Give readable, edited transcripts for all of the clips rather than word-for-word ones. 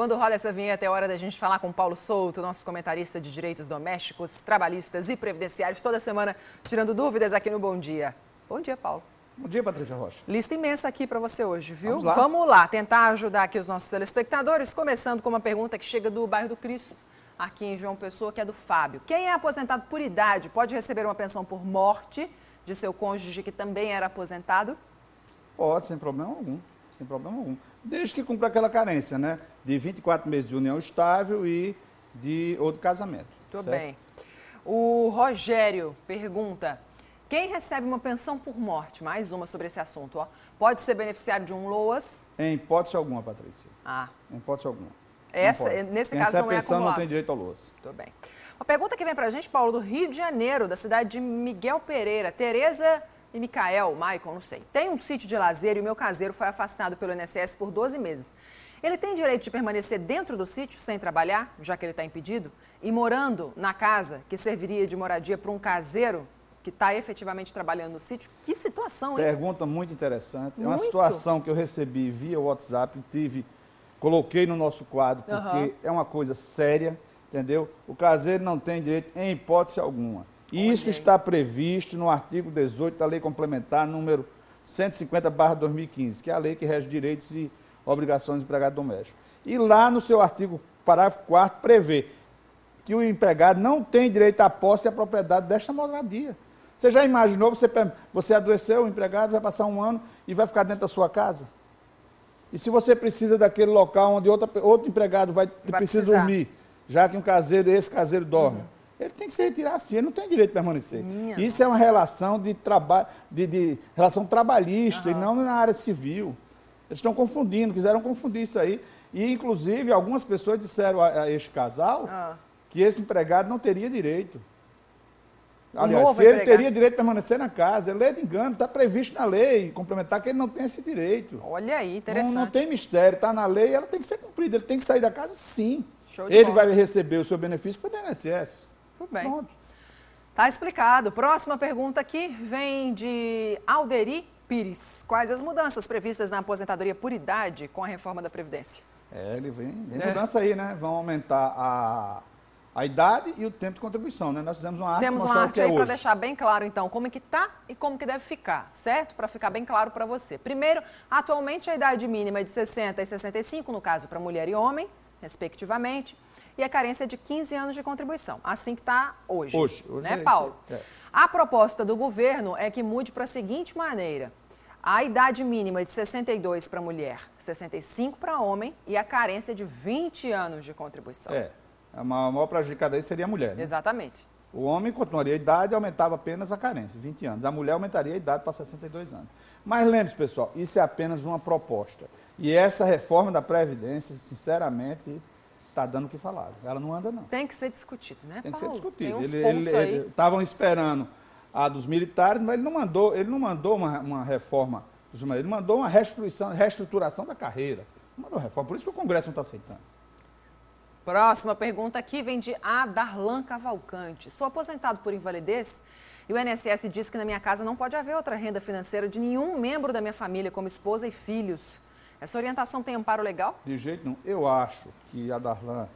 Quando rola essa vinheta é hora da gente falar com o Paulo Souto, nosso comentarista de direitos domésticos, trabalhistas e previdenciários, toda semana tirando dúvidas aqui no Bom Dia. Bom dia, Paulo. Bom dia, Patrícia Rocha. Lista imensa aqui para você hoje, viu? Vamos lá. Tentar ajudar aqui os nossos telespectadores, começando com uma pergunta que chega do bairro do Cristo, aqui em João Pessoa, que é do Fábio. Quem é aposentado por idade pode receber uma pensão por morte de seu cônjuge que também era aposentado? Pode, sem problema algum. Sem problema algum. Desde que cumpra aquela carência, né? De 24 meses de união estável ou de casamento. Tudo bem. O Rogério pergunta: quem recebe uma pensão por morte, mais uma sobre esse assunto, ó, pode ser beneficiário de um LOAS? Em hipótese alguma, Patrícia. Em hipótese alguma. Nesse caso não é acumulado. Não tem direito ao LOAS. Tudo bem. Uma pergunta que vem pra gente, Paulo, do Rio de Janeiro, da cidade de Miguel Pereira. Tereza e Michael, não sei. Tem um sítio de lazer e o meu caseiro foi afastado pelo INSS por 12 meses. Ele tem direito de permanecer dentro do sítio sem trabalhar, já que ele está impedido? E morando na casa que serviria de moradia para um caseiro que está efetivamente trabalhando no sítio? Que situação, hein? Pergunta muito interessante. É uma situação que eu recebi via WhatsApp, coloquei no nosso quadro, porque é uma coisa séria, entendeu? O caseiro não tem direito em hipótese alguma. Isso está previsto no artigo 18 da Lei Complementar número 150/2015, que é a lei que rege direitos e obrigações do empregado doméstico. E lá no seu artigo, parágrafo 4º, prevê que o empregado não tem direito à posse e à propriedade desta moradia. Você já imaginou, você adoeceu, o empregado vai passar um ano e vai ficar dentro da sua casa? E se você precisa daquele local onde outro empregado precisa dormir, já que esse caseiro dorme, ele tem que se retirar assim, ele não tem direito de permanecer. Isso é uma relação de relação trabalhista e não na área civil. Eles estão confundindo, quiseram confundir isso aí. E, inclusive, algumas pessoas disseram a este casal que esse empregado não teria direito. Aliás, que ele teria direito de permanecer na casa. É lei de engano, está previsto na lei complementar que ele não tem esse direito. Olha aí, interessante. Não tem mistério, está na lei, ela tem que ser cumprida. Ele tem que sair da casa, sim. Ele vai receber o seu benefício pelo INSS. Tudo bem. Pronto. Tá explicado. Próxima pergunta aqui vem de Alderi Pires. Quais as mudanças previstas na aposentadoria por idade com a reforma da Previdência? Ele vem mudança aí, né? Vão aumentar a idade e o tempo de contribuição, né? Nós fizemos uma arte Temos uma arte aí para deixar bem claro, então, como é que tá e como que deve ficar, certo? Para ficar bem claro para você. Primeiro, atualmente a idade mínima é de 60 e 65, no caso para mulher e homem, respectivamente, e a carência é de 15 anos de contribuição. Assim que está hoje. Hoje né, Paulo? A proposta do governo é que mude para a seguinte maneira: a idade mínima é de 62 para mulher, 65 para homem e a carência é de 20 anos de contribuição. A maior prejudicada aí seria a mulher, né? Exatamente. O homem continuaria a idade e aumentava apenas a carência, 20 anos. A mulher aumentaria a idade para 62 anos. Mas lembre-se, pessoal, isso é apenas uma proposta. E essa reforma da Previdência, sinceramente, está dando o que falar. Ela não anda, não. Tem que ser discutido, né, Paulo? Tem que ser discutido. Tem uns pontos aí. Estavam esperando a dos militares, mas ele não mandou uma reforma, ele mandou uma reestruturação da carreira. Não mandou reforma, por isso que o Congresso não está aceitando. Próxima pergunta aqui vem de Adarlan Cavalcante. Sou aposentado por invalidez e o INSS diz que na minha casa não pode haver outra renda financeira de nenhum membro da minha família, como esposa e filhos. Essa orientação tem amparo legal? De jeito nenhum. Eu acho que a Darlan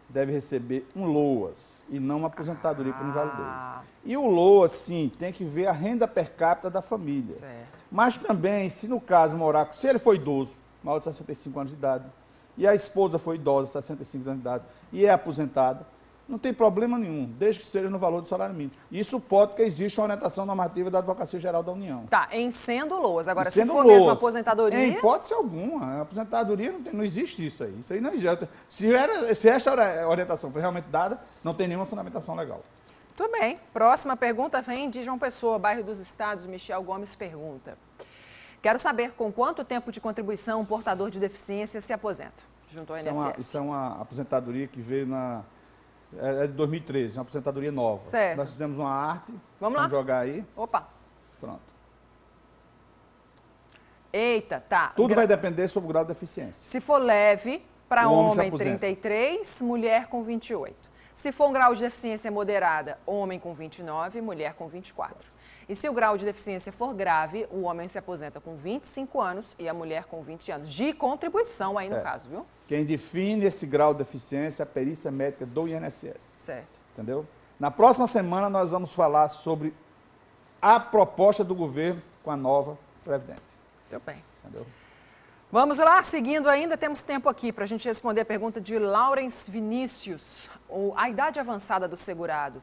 deve receber um LOAS e não uma aposentadoria por invalidez. E o LOAS, sim, tem que ver a renda per capita da família. Certo. Mas também, se no caso se ele for idoso, maior de 65 anos de idade, e a esposa foi idosa, 65 anos de idade, e é aposentada, não tem problema nenhum, desde que seja no valor do salário mínimo. Isso pode porque existe uma orientação normativa da Advocacia Geral da União. Tá, em sendo LOAS. Agora, se for mesmo aposentadoria... Em hipótese alguma. A aposentadoria não existe isso aí. Isso aí não existe. Se esta orientação foi realmente dada, não tem nenhuma fundamentação legal. Tudo bem. Próxima pergunta vem de João Pessoa, bairro dos Estados. Michel Gomes pergunta: quero saber com quanto tempo de contribuição um portador de deficiência se aposenta junto ao INSS. Isso é uma aposentadoria que veio é de 2013, uma aposentadoria nova. Certo. Nós fizemos uma arte. Vamos jogar aí. Opa. Pronto. Eita, tá. Tudo vai depender sobre o grau de deficiência. Se for leve, para homem 33, mulher com 28. Se for um grau de deficiência moderada, homem com 29, mulher com 24. E se o grau de deficiência for grave, o homem se aposenta com 25 anos e a mulher com 20 anos. De contribuição aí no caso, viu? Quem define esse grau de deficiência é a perícia médica do INSS. Certo. Entendeu? Na próxima semana nós vamos falar sobre a proposta do governo com a nova Previdência. Muito bem. Entendeu? Vamos lá, seguindo ainda, temos tempo aqui para a gente responder a pergunta de Laurence Vinícius. A idade avançada do segurado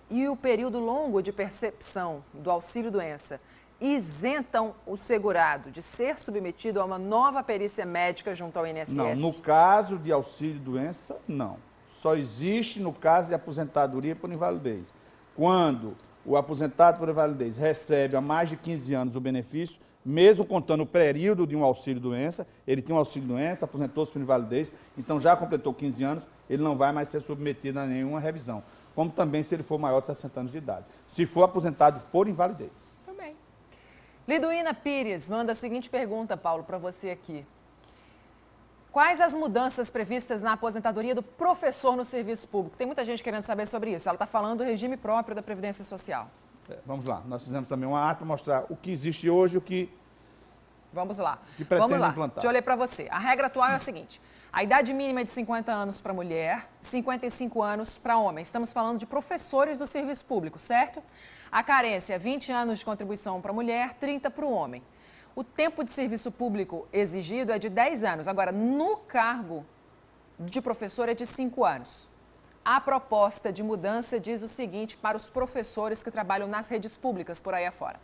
e o período longo de percepção do auxílio-doença isentam o segurado de ser submetido a uma nova perícia médica junto ao INSS? Não, no caso de auxílio-doença, não. Só existe no caso de aposentadoria por invalidez. Quando o aposentado por invalidez recebe há mais de 15 anos o benefício, mesmo contando o período de um auxílio-doença, ele tem um auxílio-doença, aposentou-se por invalidez, então já completou 15 anos, ele não vai mais ser submetido a nenhuma revisão. Como também se ele for maior de 60 anos de idade. Se for aposentado por invalidez. Também. Liduína Pires manda a seguinte pergunta, Paulo, para você aqui. Quais as mudanças previstas na aposentadoria do professor no serviço público? Tem muita gente querendo saber sobre isso. Ela está falando do regime próprio da Previdência Social. Vamos lá, nós fizemos também uma ata para mostrar o que existe hoje e o que... Vamos lá. Que pretende Vamos lá. implantar. Deixa eu ler para você. A regra atual é a seguinte. A idade mínima é de 50 anos para mulher, 55 anos para homem. Estamos falando de professores do serviço público, certo? A carência é 20 anos de contribuição para mulher, 30 para o homem. O tempo de serviço público exigido é de 10 anos. Agora, no cargo de professor é de 5 anos. A proposta de mudança diz o seguinte para os professores que trabalham nas redes públicas por aí afora.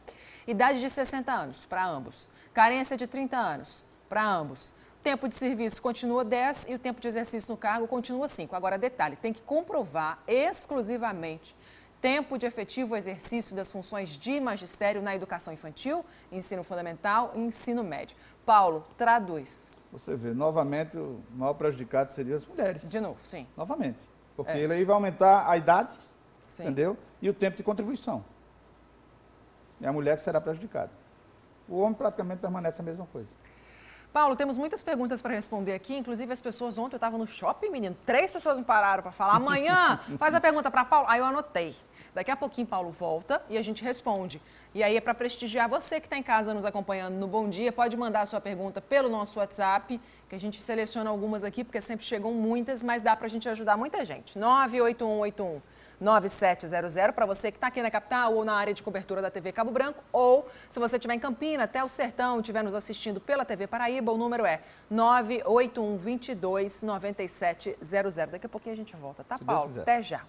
Idade de 60 anos para ambos. Carência de 30 anos para ambos. Tempo de serviço continua 10 e o tempo de exercício no cargo continua 5. Agora, detalhe, tem que comprovar exclusivamente tempo de efetivo exercício das funções de magistério na educação infantil, ensino fundamental e ensino médio. Paulo, traduz. Você vê, novamente, o maior prejudicado seriam as mulheres. De novo, sim. Novamente. Porque ele aí vai aumentar a idade, sim, entendeu? E o tempo de contribuição. É a mulher que será prejudicada. O homem praticamente permanece a mesma coisa. Paulo, temos muitas perguntas para responder aqui, inclusive as pessoas, ontem eu estava no shopping, menino, 3 pessoas me pararam para falar, amanhã faz a pergunta para Paulo, aí eu anotei. Daqui a pouquinho Paulo volta e a gente responde. E aí é para prestigiar você que está em casa nos acompanhando no Bom Dia, pode mandar a sua pergunta pelo nosso WhatsApp, que a gente seleciona algumas aqui, porque sempre chegam muitas, mas dá para a gente ajudar muita gente. 981819700 para você que está aqui na capital ou na área de cobertura da TV Cabo Branco, ou se você estiver em Campina, até o Sertão, estiver nos assistindo pela TV Paraíba, o número é 981229700. Daqui a pouquinho a gente volta, tá, Paulo? Até já.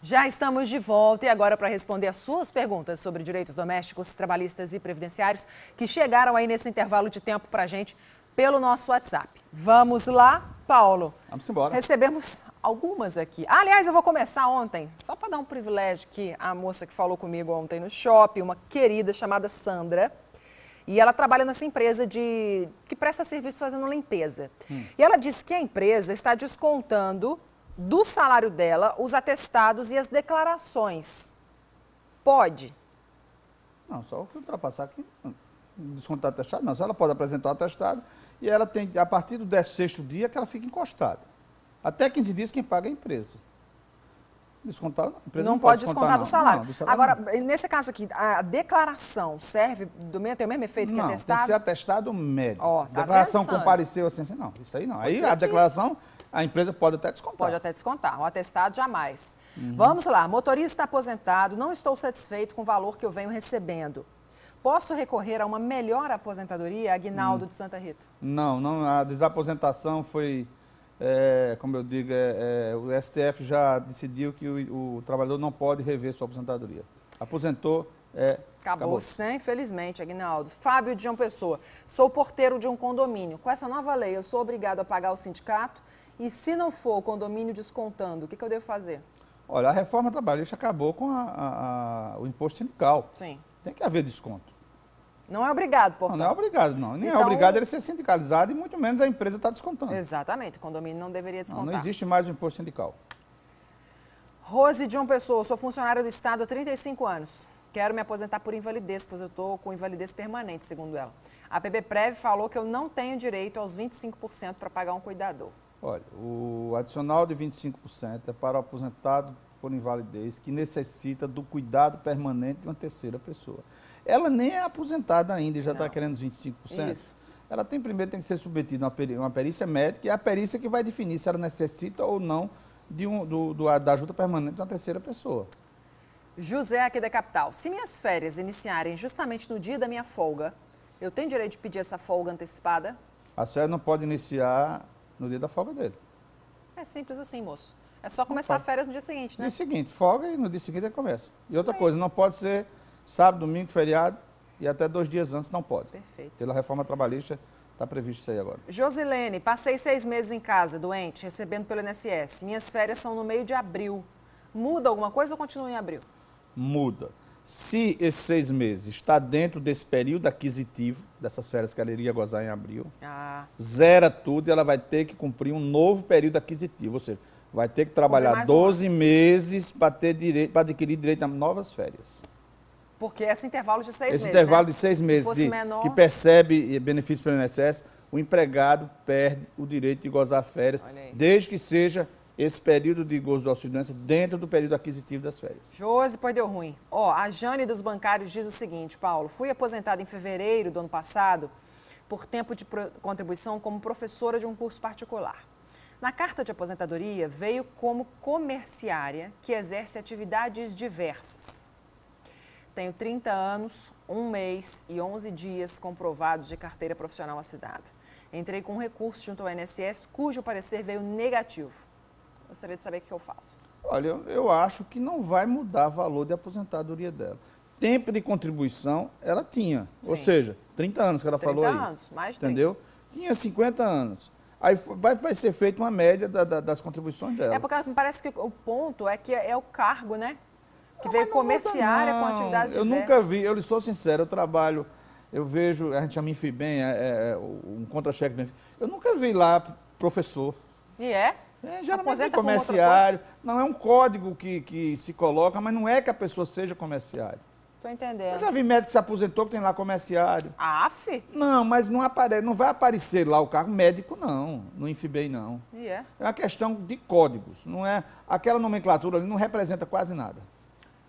Já estamos de volta e agora para responder as suas perguntas sobre direitos domésticos, trabalhistas e previdenciários que chegaram aí nesse intervalo de tempo para a gente pelo nosso WhatsApp. Vamos lá, Paulo? Vamos embora. Recebemos algumas aqui. Aliás, eu vou começar ontem, só para dar um privilégio aqui, a moça que falou comigo ontem no shopping, uma querida chamada Sandra. E ela trabalha nessa empresa que presta serviço fazendo limpeza. E ela disse que a empresa está descontando do salário dela os atestados e as declarações. Pode? Não, só o que ultrapassar aqui, descontar atestado, não. Se ela pode apresentar o atestado e ela tem, a partir do 16º dia, que ela fica encostada. Até 15 dias quem paga é a empresa. Descontar, a empresa não pode descontar do salário. Não, do salário. Agora, nesse caso aqui, a declaração serve tem o mesmo efeito que não, atestado? Tem que ser atestado médico. Ó, tá declaração vendo, compareceu assim, não. Isso aí não. Foi Aí que eu a disse. declaração, a empresa pode até descontar. Pode até descontar. O atestado jamais. Vamos lá. Motorista aposentado, não estou satisfeito com o valor que eu venho recebendo. Posso recorrer a uma melhor aposentadoria, Aguinaldo de Santa Rita? Não, a desaposentação foi, como eu digo, o STF já decidiu que o trabalhador não pode rever sua aposentadoria. Aposentou, Acabou-se, né? Infelizmente, Aguinaldo. Fábio de João Pessoa. Sou porteiro de um condomínio. Com essa nova lei, eu sou obrigado a pagar o sindicato? E se não for o condomínio descontando, o que eu devo fazer? Olha, a reforma trabalhista acabou com o imposto sindical. Sim. Tem que haver desconto. Não é obrigado, portanto. Não é obrigado, não. Nem então, é obrigado ele ser sindicalizado e muito menos a empresa está descontando. Exatamente, o condomínio não deveria descontar. Não existe mais o imposto sindical. Rose de João Pessoa, sou funcionária do Estado há 35 anos. Quero me aposentar por invalidez, pois eu estou com invalidez permanente, segundo ela. A PBPrev falou que eu não tenho direito aos 25% para pagar um cuidador. Olha, o adicional de 25% é para o aposentado por invalidez que necessita do cuidado permanente de uma terceira pessoa. Ela nem é aposentada ainda e já está querendo os 25%. Isso. Ela primeiro tem que ser submetida a uma perícia médica e é a perícia que vai definir se ela necessita ou não da ajuda permanente de uma terceira pessoa. José, aqui da capital. Se minhas férias iniciarem justamente no dia da minha folga, eu tenho direito de pedir essa folga antecipada? A férias não pode iniciar no dia da folga dele. É simples assim, moço. É só começar férias no dia seguinte, né? No dia seguinte, folga e no dia seguinte ele começa. E outra coisa, não pode ser sábado, domingo, feriado e até 2 dias antes não pode. Perfeito. Pela reforma trabalhista, está previsto isso aí agora. Josilene, passei 6 meses em casa, doente, recebendo pelo INSS. Minhas férias são no meio de abril. Muda alguma coisa ou continua em abril? Muda. Se esses 6 meses está dentro desse período aquisitivo, dessas férias que ela iria gozar em abril, zera tudo e ela vai ter que cumprir um novo período aquisitivo. Ou seja, vai ter que trabalhar 12 meses para adquirir direito a novas férias. Porque esse intervalo de 6 meses, esse intervalo né? de 6 meses menor... que percebe benefício pelo INSS, o empregado perde o direito de gozar férias, desde que seja esse período de gozo do auxílio-doença dentro do período aquisitivo das férias. Josi, pois deu ruim. A Jane dos bancários diz o seguinte, Paulo, fui aposentada em fevereiro do ano passado por tempo de contribuição como professora de um curso particular. Na carta de aposentadoria veio como comerciária que exerce atividades diversas. Tenho 30 anos, 1 mês e 11 dias comprovados de carteira profissional assinada. Entrei com um recurso junto ao INSS, cujo parecer veio negativo. Gostaria de saber o que eu faço. Olha, eu acho que não vai mudar o valor de aposentadoria dela. Tempo de contribuição ela tinha, ou seja, 30 anos que ela falou aí. 30 anos, mais de 30. Entendeu? Tinha 50 anos. Aí vai ser feita uma média das contribuições dela. É porque me parece que o ponto é que é o cargo, né? Que veio comerciária com atividades diversas. Eu nunca vi, eu lhe sou sincero, eu trabalho, eu vejo, a gente chama Infibem, um contra-cheque. Eu nunca vi lá professor. E é? Geralmente é comerciário. Não, é um código que se coloca, mas não é que a pessoa seja comerciário. Tô entendendo. Eu já vi médico que se aposentou que tem lá comerciário. Aff? Não, mas não vai aparecer lá o cargo médico, não. No Infibem, não. E é? É uma questão de códigos. Não é, aquela nomenclatura ali não representa quase nada.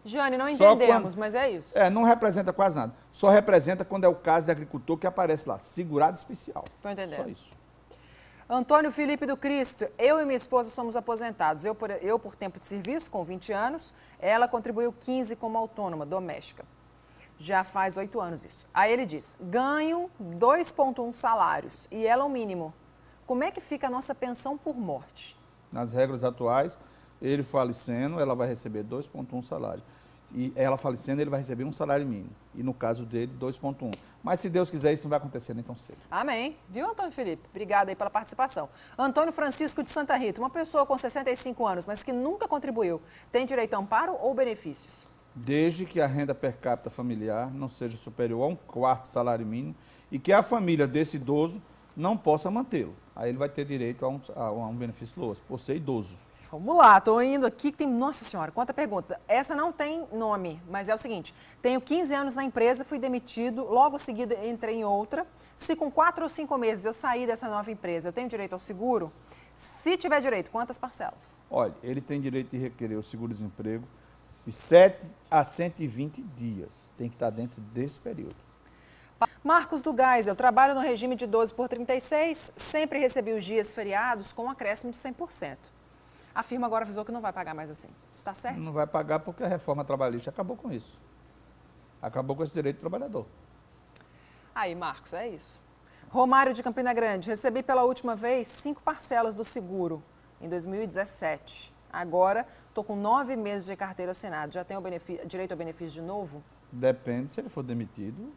Jane, não entendemos, mas é isso. Não representa quase nada. Só representa quando é o caso de agricultor que aparece lá, segurado especial. Tô entendendo. Só isso. Antônio Felipe do Cristo, eu e minha esposa somos aposentados. Eu por tempo de serviço, com 20 anos, ela contribuiu 15 como autônoma, doméstica. Já faz 8 anos isso. Aí ele diz, ganho 2,1 salários e ela o mínimo. Como é que fica a nossa pensão por morte? Nas regras atuais, ele falecendo, ela vai receber 2,1 salário. E ela falecendo, ele vai receber 1 salário mínimo. E no caso dele, 2,1. Mas se Deus quiser, isso não vai acontecer nem tão cedo. Amém. Viu, Antônio Felipe? Obrigada aí pela participação. Antônio Francisco de Santa Rita, uma pessoa com 65 anos, mas que nunca contribuiu, tem direito a amparo ou benefícios? Desde que a renda per capita familiar não seja superior a 1/4 salário mínimo e que a família desse idoso não possa mantê-lo. Aí ele vai ter direito a um benefício LOAS, por ser idoso. Vamos lá, estou indo aqui que tem... Nossa Senhora, quanta pergunta. Essa não tem nome, mas é o seguinte. Tenho 15 anos na empresa, fui demitido, logo seguido entrei em outra. Se com 4 ou 5 meses eu sair dessa nova empresa, eu tenho direito ao seguro? Se tiver direito, quantas parcelas? Olha, ele tem direito de requerer o seguro-desemprego de 7 a 120 dias. Tem que estar dentro desse período. Marcos do Gás, eu trabalho no regime de 12/36, sempre recebi os dias feriados com um acréscimo de 100%. A firma agora avisou que não vai pagar mais assim. Isso está certo? Não vai pagar porque a reforma trabalhista acabou com isso. Acabou com esse direito do trabalhador. Aí, Marcos, é isso. Romário de Campina Grande, recebi pela última vez 5 parcelas do seguro em 2017. Agora, estou com 9 meses de carteira assinada. Já tenho direito ao benefício de novo? Depende se ele for demitido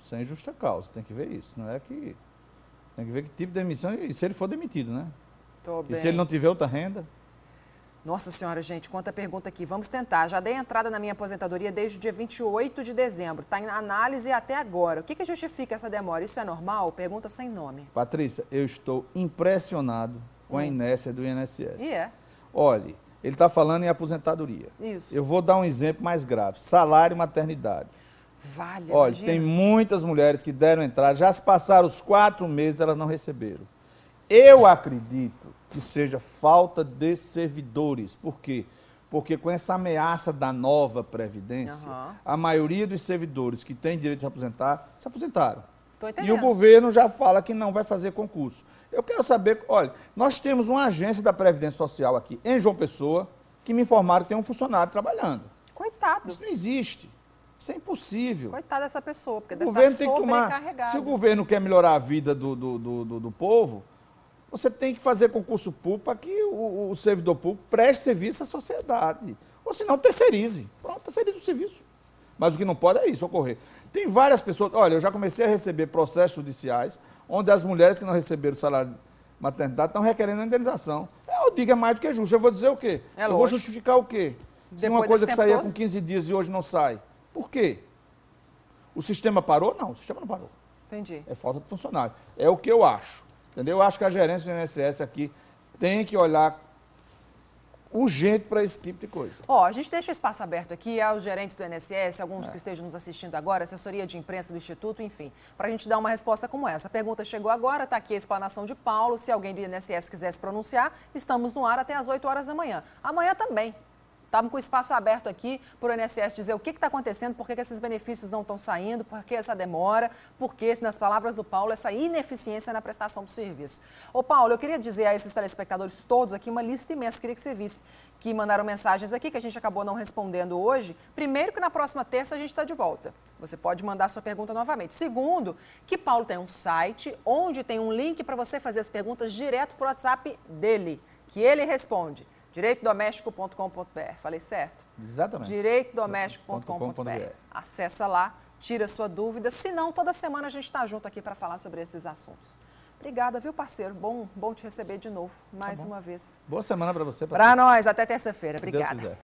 sem justa causa. Tem que ver isso. Não é que... Tem que ver que tipo de demissão e se ele for demitido, né? Tô bem. E se ele não tiver outra renda? Nossa Senhora, gente, quanta pergunta aqui. Vamos tentar. Já dei entrada na minha aposentadoria desde o dia 28 de dezembro. Está em análise até agora. O que justifica essa demora? Isso é normal? Pergunta sem nome. Patrícia, eu estou impressionado com a inércia do INSS. E é? Olhe, Ele está falando em aposentadoria. Isso. Eu vou dar um exemplo mais grave. Salário e maternidade. Vale, olha, imagina. Tem muitas mulheres que deram entrada, já se passaram os 4 meses, elas não receberam. Eu acredito que seja falta de servidores. Por quê? Porque com essa ameaça da nova Previdência, a maioria dos servidores que têm direito de se aposentar, se aposentaram. E o governo já fala que não vai fazer concurso. Eu quero saber, olha, nós temos uma agência da Previdência Social aqui em João Pessoa, que me informaram que tem um funcionário trabalhando. Coitado. Isso não existe. Isso é impossível. Coitada dessa pessoa, porque deve estar sobrecarregado. Se o governo quer melhorar a vida do povo, você tem que fazer concurso público para que o servidor público preste serviço à sociedade. Ou senão terceirize. Pronto, terceirize o serviço. Mas o que não pode é isso ocorrer. Tem várias pessoas... Olha, eu já comecei a receber processos judiciais onde as mulheres que não receberam o salário de maternidade estão requerendo a indenização. Eu digo, é mais do que justo. Eu vou dizer o quê? Eu vou justificar o quê? Se uma coisa que saía com 15 dias e hoje não sai. Por quê? O sistema parou? Não, o sistema não parou. Entendi. É falta de funcionário. É o que eu acho. Entendeu? Eu acho que a gerência do INSS aqui tem que olhar urgente para esse tipo de coisa. A gente deixa o espaço aberto aqui aos gerentes do INSS, alguns que estejam nos assistindo agora, assessoria de imprensa do Instituto, enfim, para a gente dar uma resposta como essa. A pergunta chegou agora, está aqui a explanação de Paulo. Se alguém do INSS quiser se pronunciar, estamos no ar até às 8 horas da manhã. Amanhã também. Estamos com o espaço aberto aqui para o INSS dizer o que está acontecendo, por que esses benefícios não estão saindo, por que essa demora, por que, nas palavras do Paulo, essa ineficiência na prestação do serviço. Ô Paulo, eu queria dizer a esses telespectadores todos aqui uma lista imensa, queria que você visse, que mandaram mensagens aqui que a gente acabou não respondendo hoje. Primeiro, que na próxima terça a gente está de volta. Você pode mandar sua pergunta novamente. Segundo, que Paulo tem um site onde tem um link para você fazer as perguntas direto para o WhatsApp dele, que ele responde. Direitodoméstico.com.br. Falei certo? Exatamente. Direitodoméstico.com.br. Acessa lá, tira sua dúvida. Se não, toda semana a gente está junto aqui para falar sobre esses assuntos. Obrigada, viu, parceiro? Bom te receber de novo, mais uma vez. Boa semana para você, Patrícia. Para nós, até terça-feira. Obrigada. Se Deus quiser.